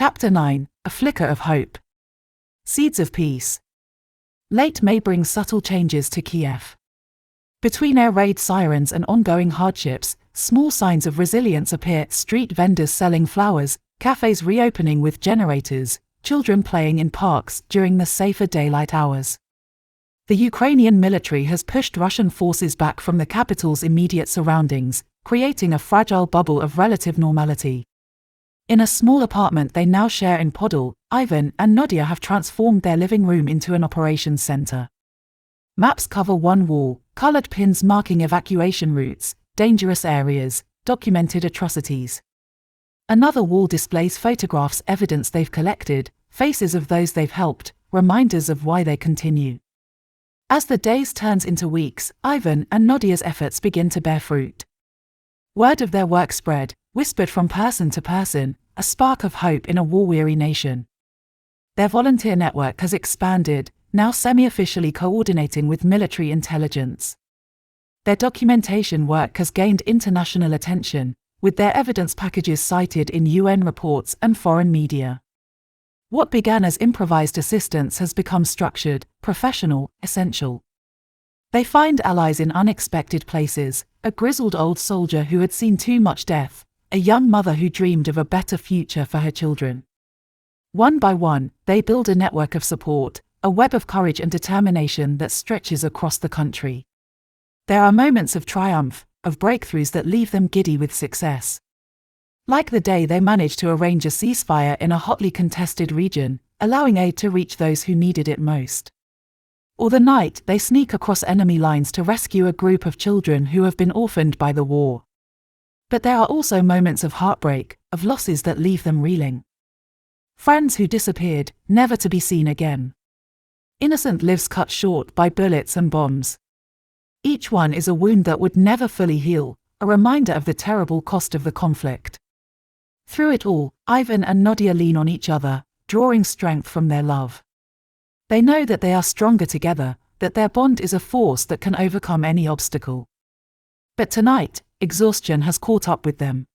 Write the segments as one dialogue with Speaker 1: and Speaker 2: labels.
Speaker 1: Chapter 9, A Flicker of Hope. Seeds of Peace. Late May brings subtle changes to Kiev. Between air raid sirens and ongoing hardships, small signs of resilience appear: street vendors selling flowers, cafes reopening with generators, children playing in parks during the safer daylight hours. The Ukrainian military has pushed Russian forces back from the capital's immediate surroundings, creating a fragile bubble of relative normality. In a small apartment they now share in Podol, Ivan and Nadya have transformed their living room into an operations center. Maps cover one wall, colored pins marking evacuation routes, dangerous areas, documented atrocities. Another wall displays photographs, evidence they've collected, faces of those they've helped, reminders of why they continue. As the days turns into weeks, Ivan and Nadya's efforts begin to bear fruit. Word of their work spread, whispered from person to person, a spark of hope in a war-weary nation. Their volunteer network has expanded, now semi-officially coordinating with military intelligence. Their documentation work has gained international attention, with their evidence packages cited in UN reports and foreign media. What began as improvised assistance has become structured, professional, essential. They find allies in unexpected places: a grizzled old soldier who had seen too much death, a young mother who dreamed of a better future for her children. One by one, they build a network of support, a web of courage and determination that stretches across the country. There are moments of triumph, of breakthroughs that leave them giddy with success. Like the day they managed to arrange a ceasefire in a hotly contested region, allowing aid to reach those who needed it most. Or the night they sneak across enemy lines to rescue a group of children who have been orphaned by the war. But there are also moments of heartbreak, of losses that leave them reeling. Friends who disappeared, never to be seen again. Innocent lives cut short by bullets and bombs. Each one is a wound that would never fully heal, a reminder of the terrible cost of the conflict. Through it all, Ivan and Nadya lean on each other, drawing strength from their love. They know that they are stronger together, that their bond is a force that can overcome any obstacle. But tonight, exhaustion has caught up with them.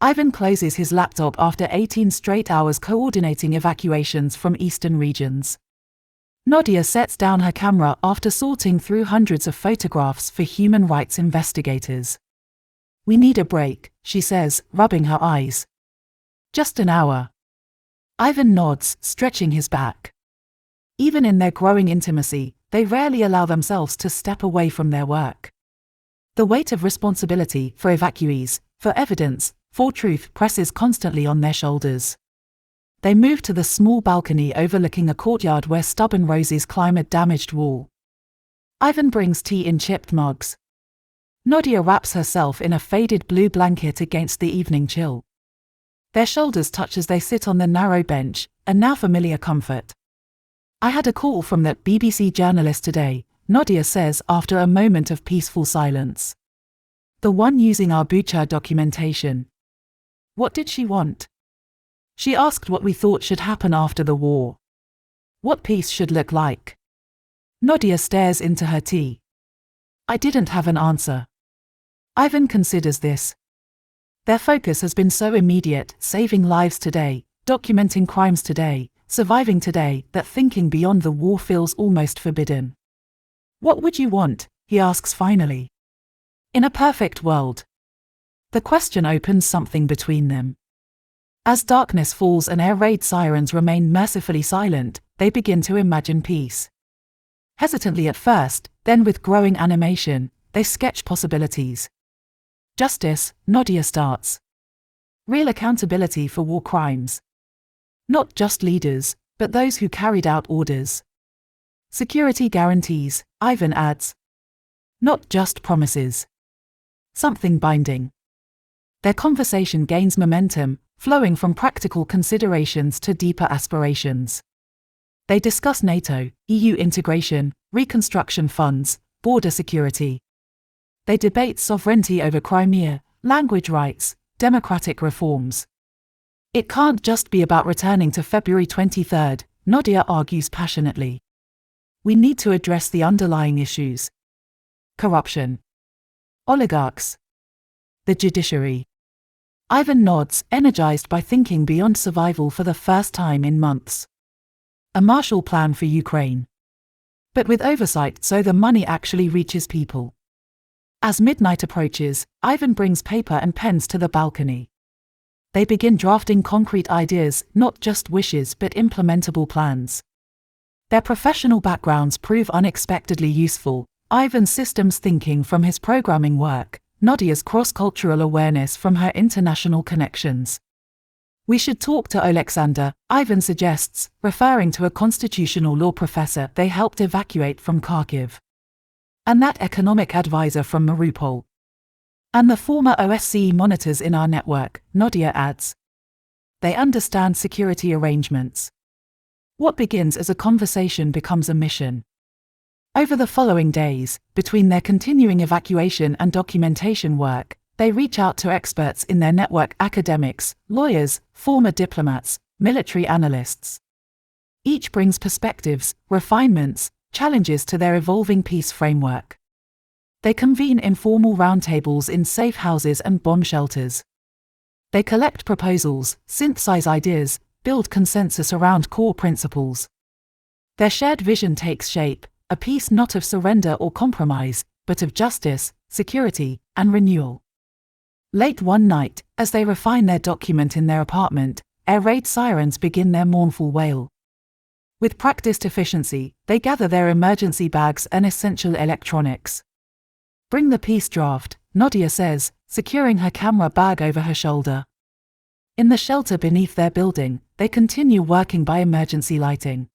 Speaker 1: Ivan closes his laptop after 18 straight hours coordinating evacuations from eastern regions. Nadya sets down her camera after sorting through hundreds of photographs for human rights investigators. "We need a break," she says, rubbing her eyes. "Just an hour." Ivan nods, stretching his back. Even in their growing intimacy, they rarely allow themselves to step away from their work. The weight of responsibility for evacuees, for evidence, for truth presses constantly on their shoulders. They move to the small balcony overlooking a courtyard where stubborn roses climb a damaged wall. Ivan brings tea in chipped mugs. Nadya wraps herself in a faded blue blanket against the evening chill. Their shoulders touch as they sit on the narrow bench, a now familiar comfort. "I had a call from that BBC journalist today," Nadya says after a moment of peaceful silence. "The one using our Bucha documentation." "What did she want?" "She asked what we thought should happen after the war. What peace should look like." Nadya stares into her tea. "I didn't have an answer." Ivan considers this. Their focus has been so immediate, saving lives today, documenting crimes today, surviving today, that thinking beyond the war feels almost forbidden. "What would you want?" he asks finally. "In a perfect world." The question opens something between them. As darkness falls and air raid sirens remain mercifully silent, they begin to imagine peace. Hesitantly at first, then with growing animation, they sketch possibilities. Justice, Nadya starts. Real accountability for war crimes. Not just leaders, but those who carried out orders. Security guarantees, Ivan adds. Not just promises. Something binding. Their conversation gains momentum, flowing from practical considerations to deeper aspirations. They discuss NATO, EU integration, reconstruction funds, border security. They debate sovereignty over Crimea, language rights, democratic reforms. "It can't just be about returning to February 23rd, Nadya argues passionately. "We need to address the underlying issues. Corruption. Oligarchs. The judiciary. Ivan nods, energized by thinking beyond survival for the first time in months. A Marshall Plan for Ukraine. But with oversight so the money actually reaches people. As midnight approaches, Ivan brings paper and pens to the balcony. They begin drafting concrete ideas, not just wishes but implementable plans. Their professional backgrounds prove unexpectedly useful: Ivan's systems thinking from his programming work, Nadya's cross-cultural awareness from her international connections. We should talk to Oleksandr, Ivan suggests, referring to a constitutional law professor they helped evacuate from Kharkiv. And that economic advisor from Mariupol. And the former OSCE monitors in our network, Nadya adds. They understand security arrangements. What begins as a conversation becomes a mission. Over the following days, between their continuing evacuation and documentation work, they reach out to experts in their network: academics, lawyers, former diplomats, military analysts. Each brings perspectives, refinements, challenges to their evolving peace framework. They convene informal roundtables in safe houses and bomb shelters. They collect proposals, synthesize ideas, build consensus around core principles. Their shared vision takes shape, a peace not of surrender or compromise, but of justice, security, and renewal. Late one night, as they refine their document in their apartment, air raid sirens begin their mournful wail. With practiced efficiency, they gather their emergency bags and essential electronics. Bring the peace draft, Nadya says, securing her camera bag over her shoulder. In the shelter beneath their building, they continue working by emergency lighting.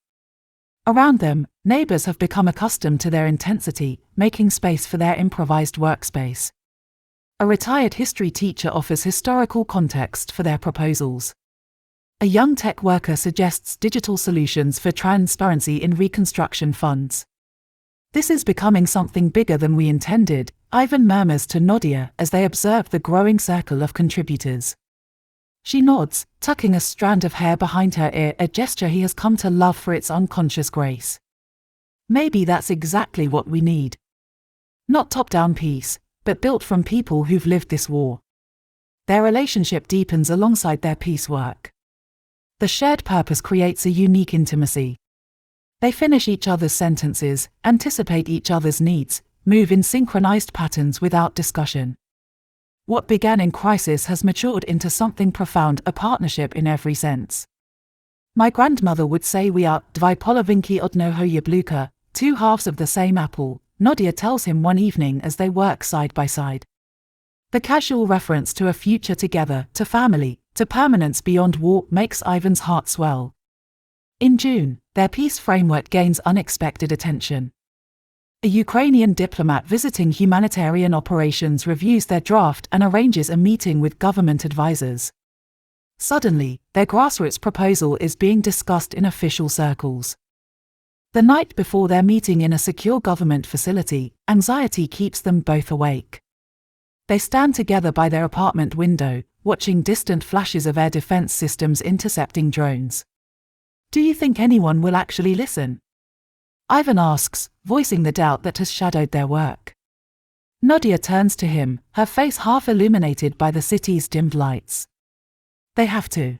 Speaker 1: Around them, neighbors have become accustomed to their intensity, making space for their improvised workspace. A retired history teacher offers historical context for their proposals. A young tech worker suggests digital solutions for transparency in reconstruction funds. This is becoming something bigger than we intended, Ivan murmurs to Nadya as they observe the growing circle of contributors. She nods, tucking a strand of hair behind her ear, a gesture he has come to love for its unconscious grace. Maybe that's exactly what we need. Not top-down peace, but built from people who've lived this war. Their relationship deepens alongside their peace work. The shared purpose creates a unique intimacy. They finish each other's sentences, anticipate each other's needs, move in synchronized patterns without discussion. What began in crisis has matured into something profound, a partnership in every sense. My grandmother would say we are dwie polowinki odnoho jabłka, two halves of the same apple, Nadya tells him one evening as they work side by side. The casual reference to a future together, to family, to permanence beyond war makes Ivan's heart swell. In June, their peace framework gains unexpected attention. A Ukrainian diplomat visiting humanitarian operations reviews their draft and arranges a meeting with government advisors. Suddenly, their grassroots proposal is being discussed in official circles. The night before their meeting in a secure government facility, anxiety keeps them both awake. They stand together by their apartment window, watching distant flashes of air defense systems intercepting drones. Do you think anyone will actually listen? Ivan asks, voicing the doubt that has shadowed their work. Nadya turns to him, her face half illuminated by the city's dimmed lights. They have to.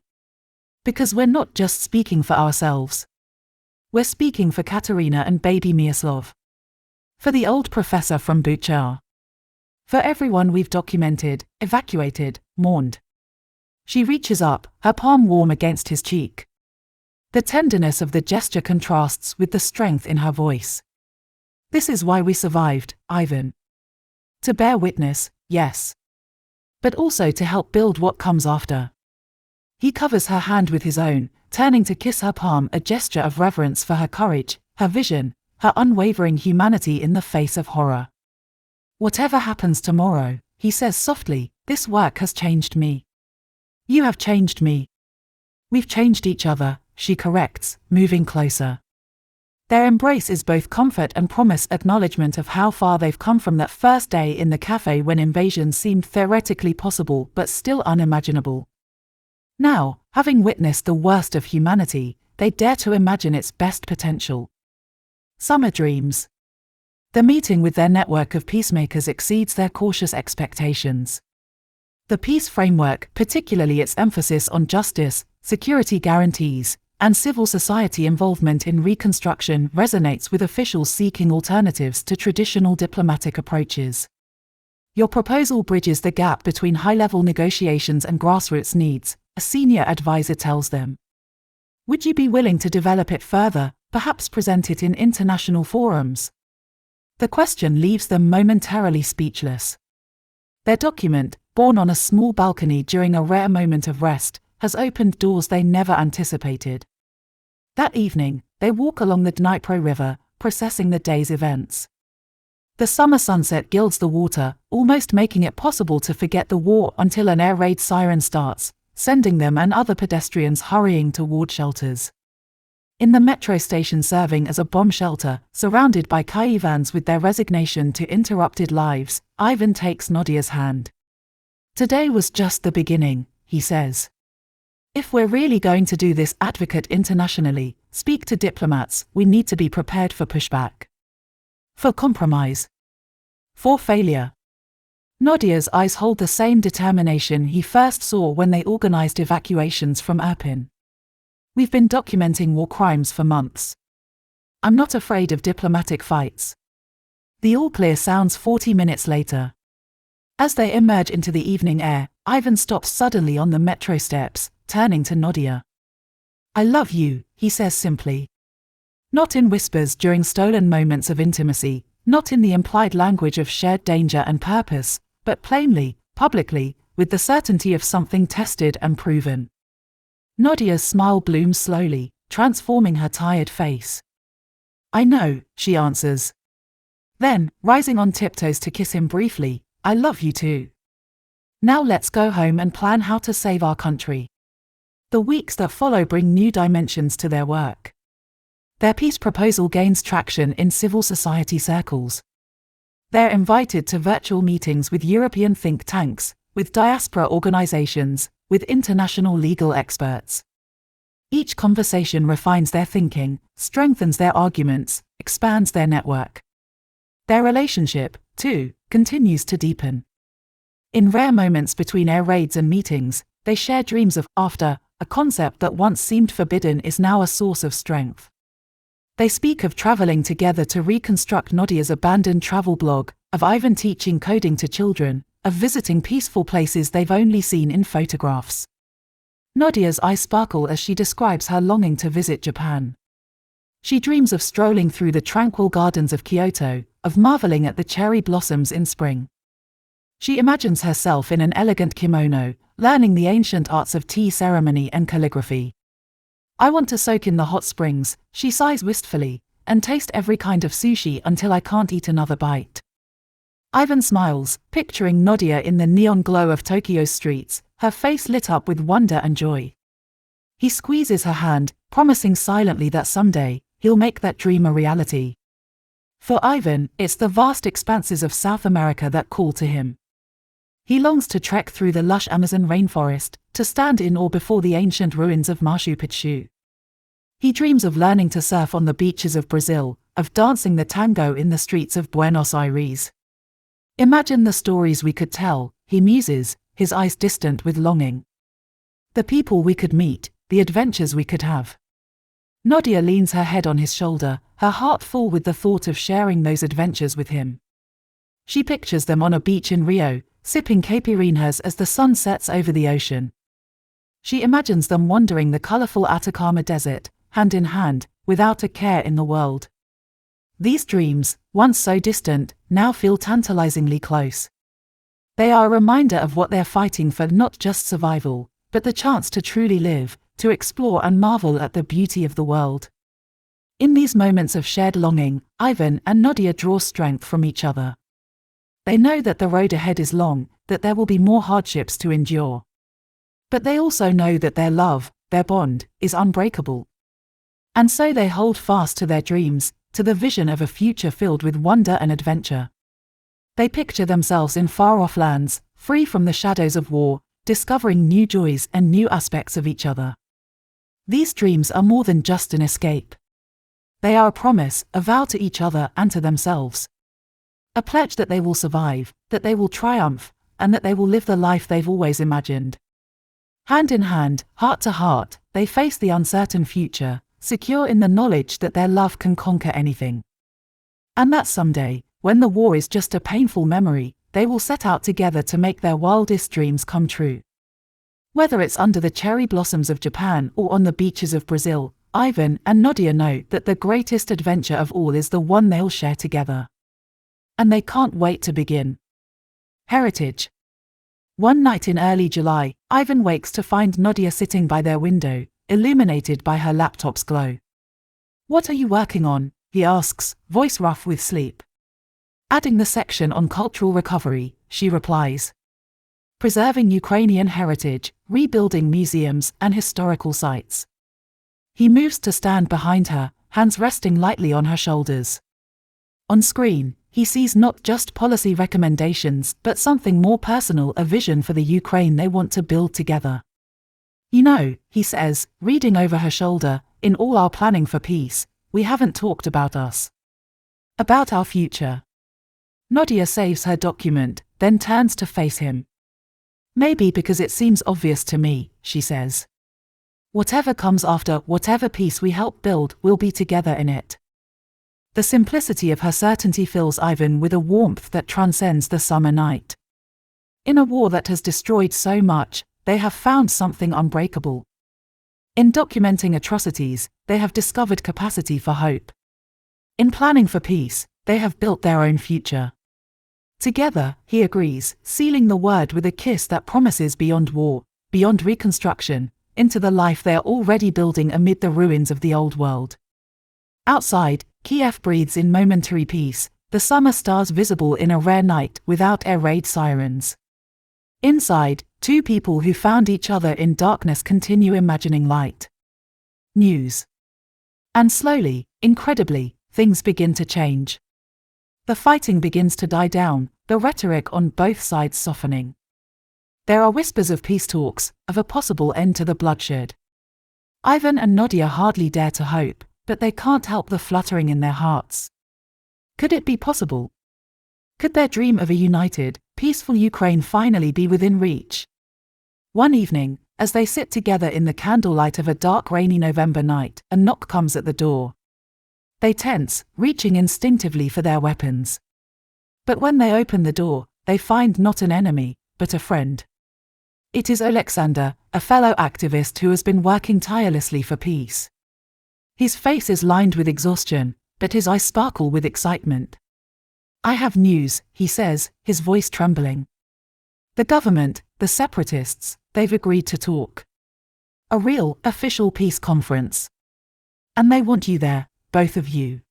Speaker 1: Because we're not just speaking for ourselves. We're speaking for Katerina and baby Miaslav. For the old professor from Bucha. For everyone we've documented, evacuated, mourned. She reaches up, her palm warm against his cheek. The tenderness of the gesture contrasts with the strength in her voice. This is why we survived, Ivan. To bear witness, yes. But also to help build what comes after. He covers her hand with his own, turning to kiss her palm, a gesture of reverence for her courage, her vision, her unwavering humanity in the face of horror. Whatever happens tomorrow, he says softly, this work has changed me. You have changed me. We've changed each other, she corrects, moving closer. Their embrace is both comfort and promise, acknowledgement of how far they've come from that first day in the cafe when invasion seemed theoretically possible but still unimaginable. Now, having witnessed the worst of humanity, they dare to imagine its best potential. Summer dreams. The meeting with their network of peacemakers exceeds their cautious expectations. The peace framework, particularly its emphasis on justice, security guarantees, and civil society involvement in reconstruction, resonates with officials seeking alternatives to traditional diplomatic approaches. Your proposal bridges the gap between high-level negotiations and grassroots needs, a senior advisor tells them. Would you be willing to develop it further, perhaps present it in international forums? The question leaves them momentarily speechless. Their document, born on a small balcony during a rare moment of rest, has opened doors they never anticipated. That evening, they walk along the Dnipro River, processing the day's events. The summer sunset gilds the water, almost making it possible to forget the war until an air raid siren starts, sending them and other pedestrians hurrying toward shelters. In the metro station serving as a bomb shelter, surrounded by Kyivans with their resignation to interrupted lives, Ivan takes Nadya's hand. Today was just the beginning, he says. If we're really going to do this, advocate internationally, speak to diplomats, we need to be prepared for pushback. For compromise. For failure. Nadya's eyes hold the same determination he first saw when they organized evacuations from Irpin. We've been documenting war crimes for months. I'm not afraid of diplomatic fights. The all-clear sounds 40 minutes later. As they emerge into the evening air, Ivan stops suddenly on the metro steps, turning to Nadya. I love you, he says simply. Not in whispers during stolen moments of intimacy, not in the implied language of shared danger and purpose, but plainly, publicly, with the certainty of something tested and proven. Nadya's smile blooms slowly, transforming her tired face. I know, she answers. Then, rising on tiptoes to kiss him briefly, I love you too. Now let's go home and plan how to save our country. The weeks that follow bring new dimensions to their work. Their peace proposal gains traction in civil society circles. They're invited to virtual meetings with European think tanks, with diaspora organizations, with international legal experts. Each conversation refines their thinking, strengthens their arguments, expands their network. Their relationship, too, continues to deepen. In rare moments between air raids and meetings, they share dreams of after, a concept that once seemed forbidden is now a source of strength. They speak of traveling together to reconstruct Nadya's abandoned travel blog, of Ivan teaching coding to children, of visiting peaceful places they've only seen in photographs. Nadya's eyes sparkle as she describes her longing to visit Japan. She dreams of strolling through the tranquil gardens of Kyoto, of marveling at the cherry blossoms in spring. She imagines herself in an elegant kimono, learning the ancient arts of tea ceremony and calligraphy. I want to soak in the hot springs, she sighs wistfully, and taste every kind of sushi until I can't eat another bite. Ivan smiles, picturing Nadya in the neon glow of Tokyo's streets, her face lit up with wonder and joy. He squeezes her hand, promising silently that someday, he'll make that dream a reality. For Ivan, it's the vast expanses of South America that call to him. He longs to trek through the lush Amazon rainforest, to stand in awe before the ancient ruins of Machu Picchu. He dreams of learning to surf on the beaches of Brazil, of dancing the tango in the streets of Buenos Aires. Imagine the stories we could tell, he muses, his eyes distant with longing. The people we could meet, the adventures we could have. Nadya leans her head on his shoulder, her heart full with the thought of sharing those adventures with him. She pictures them on a beach in Rio, sipping caipirinhas as the sun sets over the ocean. She imagines them wandering the colorful Atacama Desert, hand in hand, without a care in the world. These dreams, once so distant, now feel tantalizingly close. They are a reminder of what they're fighting for, not just survival, but the chance to truly live, to explore and marvel at the beauty of the world. In these moments of shared longing, Ivan and Nadya draw strength from each other. They know that the road ahead is long, that there will be more hardships to endure. But they also know that their love, their bond, is unbreakable. And so they hold fast to their dreams, to the vision of a future filled with wonder and adventure. They picture themselves in far-off lands, free from the shadows of war, discovering new joys and new aspects of each other. These dreams are more than just an escape. They are a promise, a vow to each other and to themselves. A pledge that they will survive, that they will triumph, and that they will live the life they've always imagined. Hand in hand, heart to heart, they face the uncertain future, secure in the knowledge that their love can conquer anything. And that someday, when the war is just a painful memory, they will set out together to make their wildest dreams come true. Whether it's under the cherry blossoms of Japan or on the beaches of Brazil, Ivan and Nadya know that the greatest adventure of all is the one they'll share together. And they can't wait to begin. Heritage. One night in early July, Ivan wakes to find Nadya sitting by their window, illuminated by her laptop's glow. "What are you working on?" he asks, voice rough with sleep. Adding the section on cultural recovery, she replies. "Preserving Ukrainian heritage, rebuilding museums and historical sites." He moves to stand behind her, hands resting lightly on her shoulders. On screen, he sees not just policy recommendations but something more personal, a vision for the Ukraine they want to build together. "You know," he says, reading over her shoulder, "in all our planning for peace, we haven't talked about us. About our future." Nadya saves her document, then turns to face him. "Maybe because it seems obvious to me," she says. "Whatever comes after, whatever peace we help build, we'll be together in it." The simplicity of her certainty fills Ivan with a warmth that transcends the summer night. In a war that has destroyed so much, they have found something unbreakable. In documenting atrocities, they have discovered capacity for hope. In planning for peace, they have built their own future. Together, he agrees, sealing the word with a kiss that promises beyond war, beyond reconstruction, into the life they are already building amid the ruins of the old world. Outside, Kiev breathes in momentary peace, the summer stars visible in a rare night without air raid sirens. Inside, two people who found each other in darkness continue imagining light. News. And slowly, incredibly, things begin to change. The fighting begins to die down, the rhetoric on both sides softening. There are whispers of peace talks, of a possible end to the bloodshed. Ivan and Nadya hardly dare to hope, but they can't help the fluttering in their hearts. Could it be possible? Could their dream of a united, peaceful Ukraine finally be within reach? One evening, as they sit together in the candlelight of a dark rainy November night, a knock comes at the door. They tense, reaching instinctively for their weapons. But when they open the door, they find not an enemy, but a friend. It is Oleksandr, a fellow activist who has been working tirelessly for peace. His face is lined with exhaustion, but his eyes sparkle with excitement. "I have news," he says, his voice trembling. "The government, the separatists, they've agreed to talk. A real, official peace conference. And they want you there, both of you."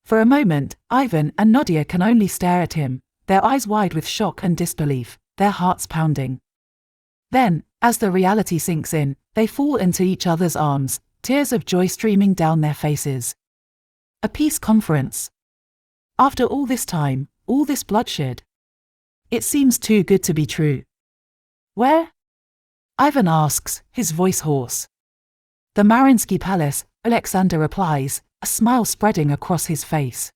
Speaker 1: For a moment, Ivan and Nadya can only stare at him, their eyes wide with shock and disbelief, their hearts pounding. Then, as the reality sinks in, they fall into each other's arms, tears of joy streaming down their faces. A peace conference. After all this time, all this bloodshed. It seems too good to be true. "Where?" Ivan asks, his voice hoarse. "The Mariinsky Palace," Oleksandr replies, a smile spreading across his face.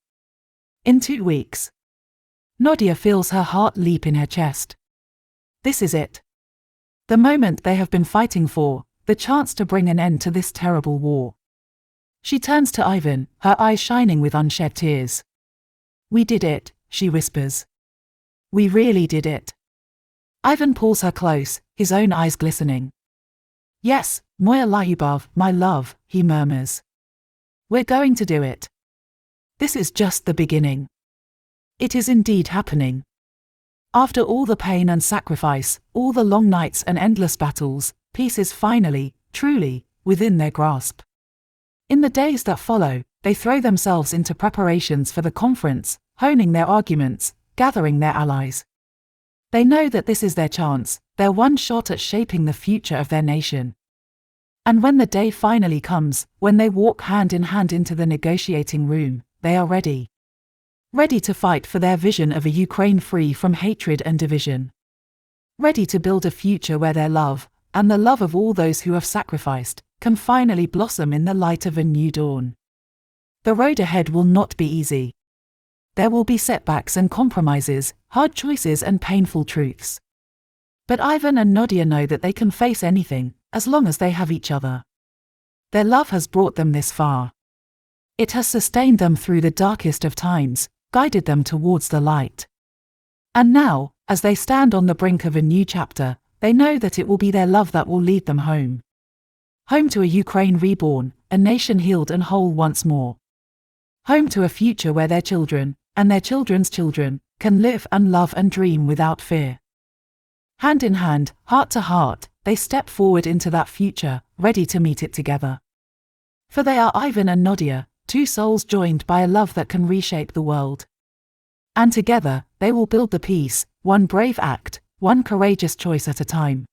Speaker 1: "In 2 weeks." Nadya feels her heart leap in her chest. This is it. The moment they have been fighting for, the chance to bring an end to this terrible war. She turns to Ivan, her eyes shining with unshed tears. "We did it," she whispers. "We really did it." Ivan pulls her close, his own eyes glistening. "Yes, moya lyubov, my love," he murmurs. "We're going to do it. This is just the beginning." It is indeed happening. After all the pain and sacrifice, all the long nights and endless battles, peace is finally, truly, within their grasp. In the days that follow, they throw themselves into preparations for the conference, honing their arguments, gathering their allies. They know that this is their chance, their one shot at shaping the future of their nation. And when the day finally comes, when they walk hand in hand into the negotiating room, they are ready. Ready to fight for their vision of a Ukraine free from hatred and division. Ready to build a future where their love, and the love of all those who have sacrificed, can finally blossom in the light of a new dawn. The road ahead will not be easy. there will be setbacks and compromises, hard choices and painful truths. But Ivan and Nadya know that they can face anything, as long as they have each other. Their love has brought them this far. It has sustained them through the darkest of times, guided them towards the light. And now, as they stand on the brink of a new chapter, they know that it will be their love that will lead them home. Home to a Ukraine reborn, a nation healed and whole once more. Home to a future where their children, and their children's children, can live and love and dream without fear. Hand in hand, heart to heart, they step forward into that future, ready to meet it together. For they are Ivan and Nadya, two souls joined by a love that can reshape the world. And together, they will build the peace, one brave act, one courageous choice at a time.